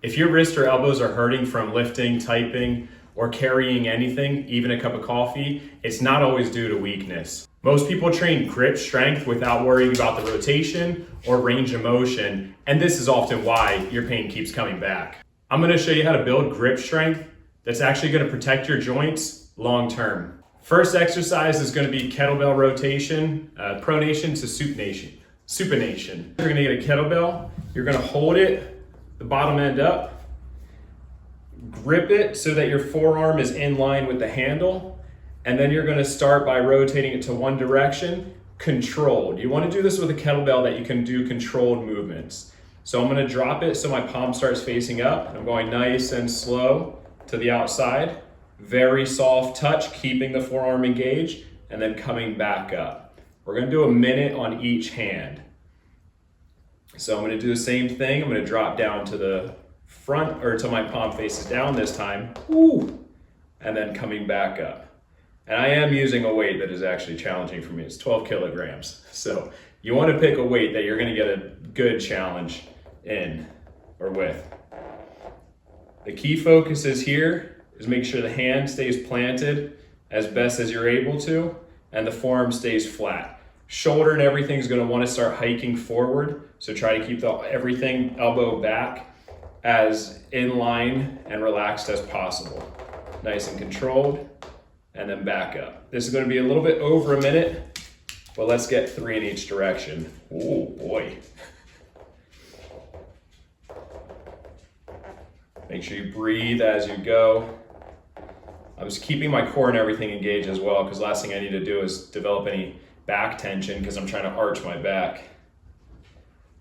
If your wrist or elbows are hurting from lifting, typing, or carrying anything, even a cup of coffee, it's not always due to weakness. Most people train grip strength without worrying about the rotation or range of motion, and this is often why your pain keeps coming back. I'm gonna show you how to build grip strength that's actually gonna protect your joints long term. First exercise is gonna be kettlebell rotation, pronation to supination. You're gonna get a kettlebell, you're gonna hold it, the bottom end up, grip it so that your forearm is in line with the handle, and then you're gonna start by rotating it to one direction, controlled. You wanna do this with a kettlebell that you can do controlled movements. So I'm gonna drop it so my palm starts facing up, and I'm going nice and slow to the outside. Very soft touch, keeping the forearm engaged, and then coming back up. We're gonna do a minute on each hand. So I'm gonna do the same thing. I'm gonna drop down to the front, or till my palm faces down this time. Woo! And then coming back up. And I am using a weight that is actually challenging for me. It's 12 kilograms. So you wanna pick a weight that you're gonna get a good challenge in or with. The key focus is here is make sure the hand stays planted as best as you're able to, and the forearm stays flat. Shoulder and everything's gonna wanna start hiking forward, so try to keep everything elbow back as in line and relaxed as possible. Nice and controlled, and then back up. This is gonna be a little bit over a minute, but let's get 3 in each direction. Oh boy. Make sure you breathe as you go. I was keeping my core and everything engaged as well, because last thing I need to do is develop any back tension because I'm trying to arch my back.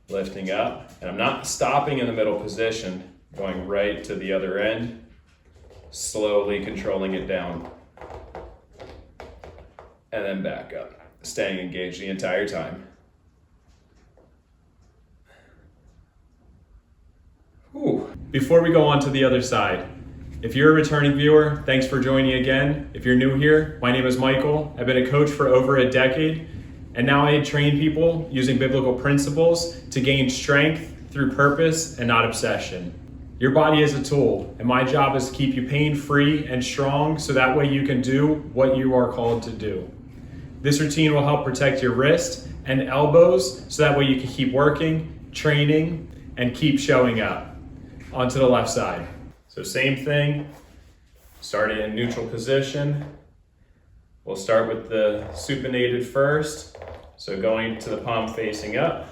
Lifting up, and I'm not stopping in the middle position, going right to the other end, slowly controlling it down, and then back up, staying engaged the entire time. Whew. Before we go on to the other side, if you're a returning viewer, thanks for joining again. If you're new here, my name is Michael. I've been a coach for over a decade, and now I train people using biblical principles to gain strength through purpose and not obsession. Your body is a tool, and my job is to keep you pain-free and strong so that way you can do what you are called to do. This routine will help protect your wrist and elbows so that way you can keep working, training, and keep showing up. Onto the left side. So same thing, start it in neutral position. We'll start with the supinated first. So going to the palm facing up,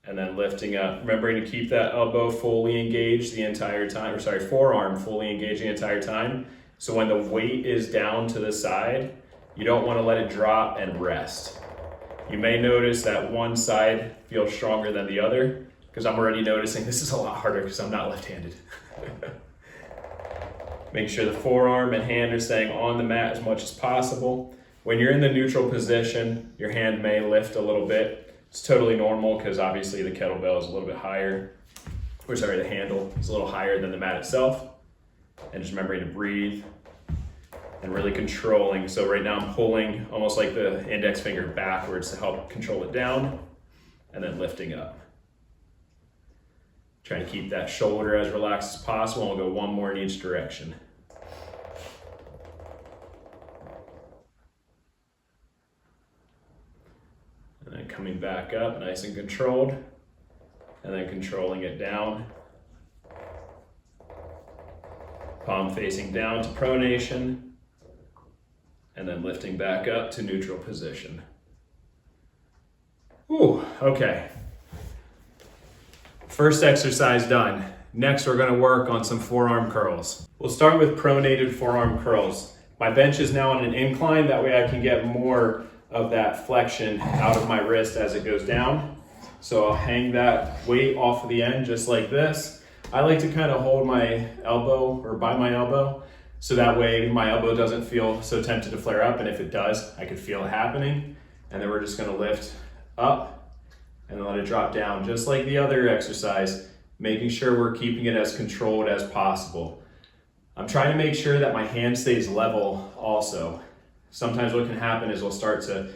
and then lifting up. Remembering to keep that elbow fully engaged the entire time, or sorry, forearm fully engaged the entire time. So when the weight is down to the side, you don't want to let it drop and rest. You may notice that one side feels stronger than the other, because I'm already noticing this is a lot harder because I'm not left-handed. Make sure the forearm and hand are staying on the mat as much as possible. When you're in the neutral position, your hand may lift a little bit. It's totally normal because obviously the kettlebell is a little bit higher, or sorry, the handle is a little higher than the mat itself. And just remembering to breathe and really controlling. So right now I'm pulling almost like the index finger backwards to help control it down, and then lifting up. Trying to keep that shoulder as relaxed as possible. We'll go one more in each direction. And then coming back up, nice and controlled, and then controlling it down. Palm facing down to pronation, and then lifting back up to neutral position. Ooh, okay. First exercise done. Next, we're gonna work on some forearm curls. We'll start with pronated forearm curls. My bench is now on an incline, that way I can get more of that flexion out of my wrist as it goes down. So I'll hang that weight off of the end just like this. I like to kind of hold my elbow or by my elbow, so that way my elbow doesn't feel so tempted to flare up, and if it does, I can feel it happening. And then we're just gonna lift up and then let it drop down, just like the other exercise, making sure we're keeping it as controlled as possible. I'm trying to make sure that my hand stays level also. Sometimes what can happen is we'll start to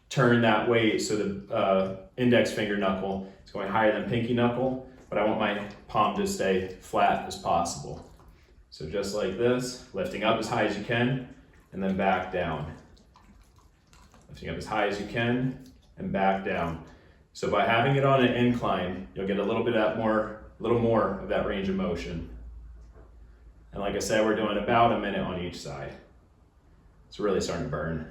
turn that weight so the index finger knuckle is going higher than pinky knuckle. but I want my palm to stay flat as possible. So just like this, lifting up as high as you can, and then back down. Lifting up as high as you can, and back down. So by having it on an incline, you'll get a little more of that range of motion. And like I said, we're doing about a minute on each side. It's really starting to burn.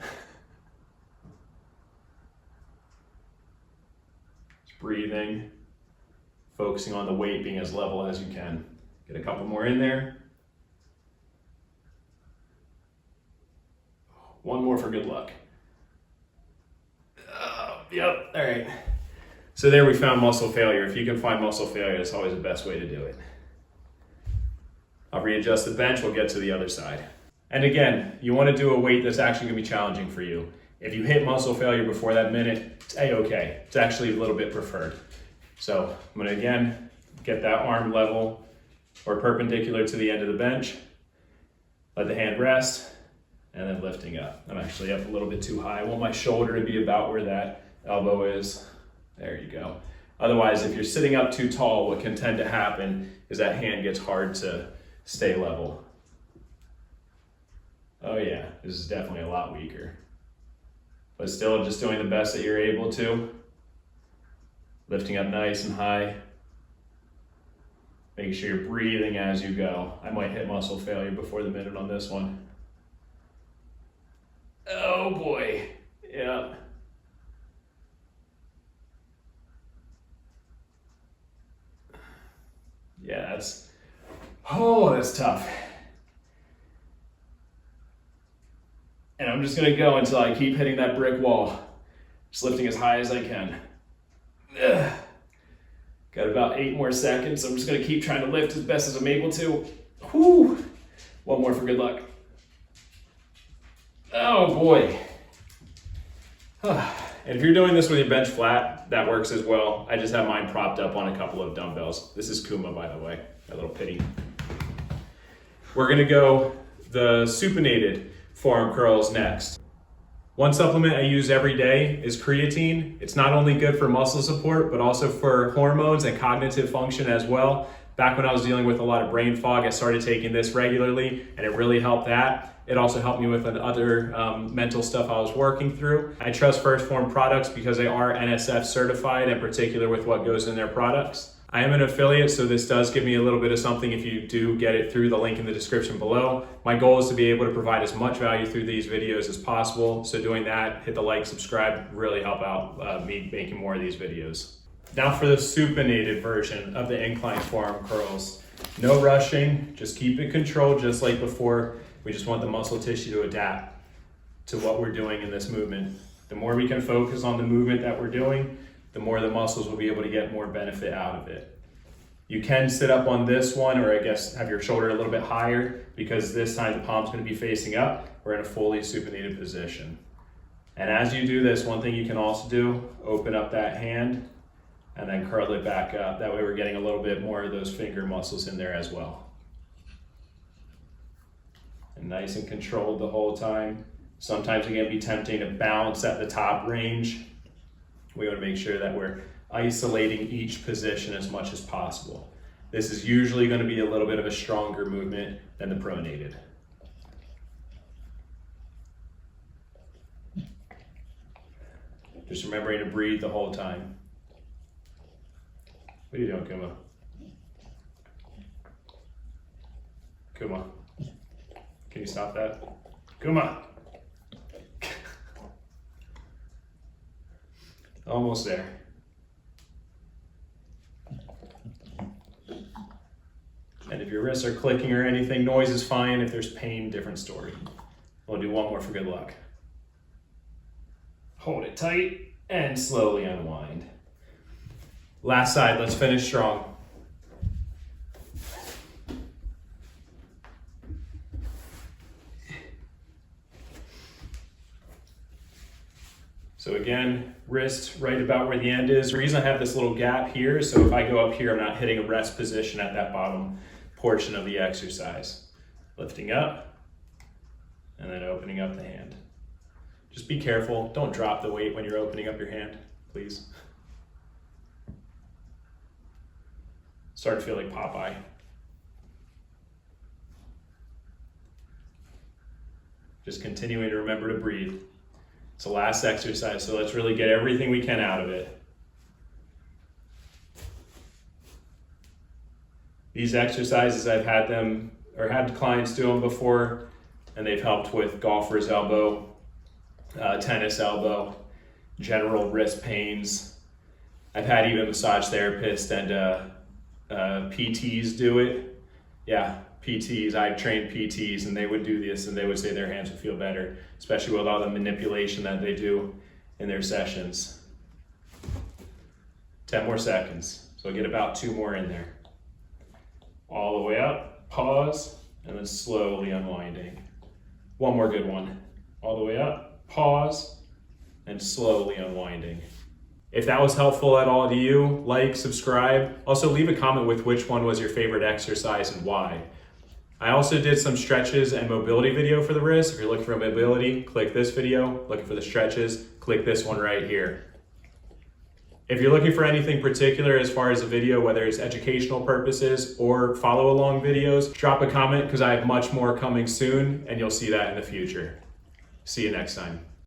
Just breathing, focusing on the weight being as level as you can. Get a couple more in there. One more for good luck. Yep, all right. So there we found muscle failure. If you can find muscle failure, it's always the best way to do it. I'll readjust the bench, we'll get to the other side. And again, you want to do a weight that's actually going to be challenging for you. If you hit muscle failure before that minute, it's a-okay. It's actually a little bit preferred. So I'm going to again get that arm level or perpendicular to the end of the bench. Let the hand rest, and then lifting up. I'm actually up a little bit too high. I want my shoulder to be about where that elbow is. There you go. Otherwise, if you're sitting up too tall, what can tend to happen is that hand gets hard to stay level. Oh yeah, this is definitely a lot weaker. But still just doing the best that you're able to. Lifting up nice and high. Making sure you're breathing as you go. I might hit muscle failure before the minute on this one. Oh boy, yeah. Yeah, that's tough. And I'm just gonna go until I keep hitting that brick wall. Just lifting as high as I can. Ugh. Got about 8 more seconds. I'm just gonna keep trying to lift as best as I'm able to. Whew. One more for good luck. Oh boy. And if you're doing this with your bench flat, that works as well. I just have mine propped up on a couple of dumbbells. This is Kuma, by the way, a little pity. We're gonna go the supinated forearm curls next. One supplement I use every day is creatine. It's not only good for muscle support, but also for hormones and cognitive function as well. Back when I was dealing with a lot of brain fog, I started taking this regularly, and it really helped that. It also helped me with other mental stuff I was working through. I trust First Form products because they are NSF certified, in particular with what goes in their products. I am an affiliate, so this does give me a little bit of something if you do get it through the link in the description below. My goal is to be able to provide as much value through these videos as possible. So doing that, hit the like, subscribe, really help out me making more of these videos. Now for the supinated version of the incline forearm curls. No rushing, just keep it controlled just like before. We just want the muscle tissue to adapt to what we're doing in this movement. The more we can focus on the movement that we're doing, the more the muscles will be able to get more benefit out of it. You can sit up on this one, or I guess have your shoulder a little bit higher, because this time the palm's gonna be facing up. We're in a fully supinated position. And as you do this, one thing you can also do, open up that hand and then curl it back up. That way we're getting a little bit more of those finger muscles in there as well. And nice and controlled the whole time. Sometimes it can be tempting to bounce at the top range. We want to make sure that we're isolating each position as much as possible. This is usually going to be a little bit of a stronger movement than the pronated. Just remembering to breathe the whole time. What are you doing, Kuma? Kuma. Can you stop that? Kuma! Almost there. And if your wrists are clicking or anything, noise is fine. If there's pain, different story. We'll do one more for good luck. Hold it tight and slowly unwind. Last side, let's finish strong. So again, wrist right about where the end is. The reason I have this little gap here, so if I go up here, I'm not hitting a rest position at that bottom portion of the exercise. Lifting up, and then opening up the hand. Just be careful, don't drop the weight when you're opening up your hand, please. Start to feel like Popeye. Just continuing to remember to breathe. It's the last exercise, so let's really get everything we can out of it. These exercises, I've had clients do them before, and they've helped with golfer's elbow, tennis elbow, general wrist pains. I've had even massage therapists and PTs do it. Yeah, PTs, I've trained PTs, and they would do this and they would say their hands would feel better, especially with all the manipulation that they do in their sessions. 10 more seconds, so get about 2 more in there. All the way up, pause, and then slowly unwinding. One more good one. All the way up, pause, and slowly unwinding. If that was helpful at all to you, like, subscribe. Also leave a comment with which one was your favorite exercise and why. I also did some stretches and mobility video for the wrist. If you're looking for mobility, click this video. Looking for the stretches, click this one right here. If you're looking for anything particular as far as a video, whether it's educational purposes or follow along videos, drop a comment because I have much more coming soon and you'll see that in the future. See you next time.